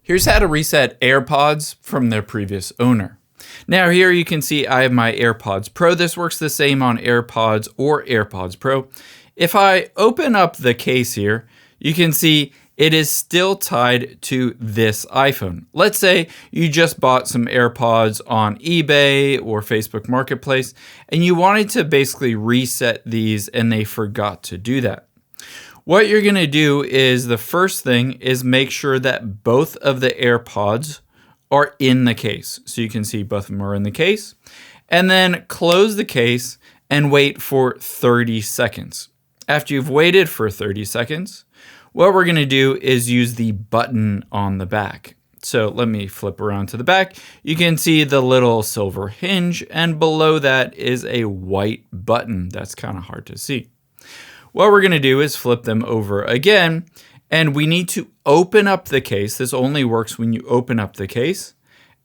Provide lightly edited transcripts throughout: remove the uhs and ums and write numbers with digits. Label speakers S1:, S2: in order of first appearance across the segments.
S1: Here's how to reset AirPods from their previous owner. Now here you can see I have my AirPods Pro. This works the same on AirPods or AirPods Pro. If I open up the case here, you can see it is still tied to this iPhone. Let's say you just bought some AirPods on eBay or Facebook Marketplace, and you wanted to basically reset these and they forgot to do that. What you're gonna do is the first thing is make sure that both of the AirPods are in the case. So you can see both of them are in the case. And then close the case and wait for 30 seconds. After you've waited for 30 seconds, what we're gonna do is use the button on the back. So let me flip around to the back. You can see the little silver hinge, and below that is a white button. That's kind of hard to see. What we're gonna do is flip them over again, and we need to open up the case. This only works when you open up the case,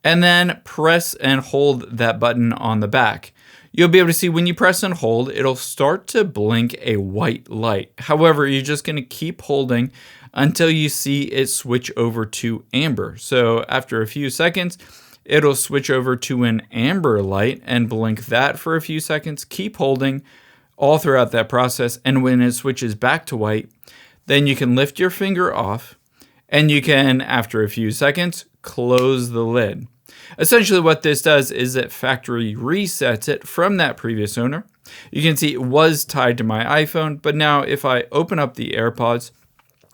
S1: and then press and hold that button on the back. You'll be able to see when you press and hold, it'll start to blink a white light. However, you're just gonna keep holding until you see it switch over to amber. So after a few seconds, it'll switch over to an amber light and blink that for a few seconds. Keep holding all throughout that process, and when it switches back to white, then you can lift your finger off and you can, after a few seconds, close the lid. Essentially what this does is it factory resets it from that previous owner. You can see it was tied to my iPhone, but now if I open up the AirPods,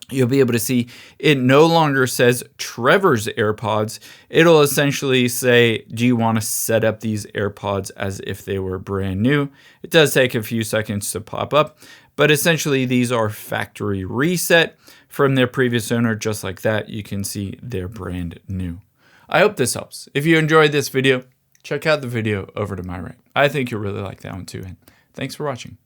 S1: you'll be able to see it no longer says Trevor's AirPods. It'll essentially say, do you want to set up these AirPods as if they were brand new? It does take a few seconds to pop up, but essentially these are factory reset from their previous owner. Just like that, you can see they're brand new. I hope this helps. If you enjoyed this video, check out the video over to my right. I think you'll really like that one too. And thanks for watching.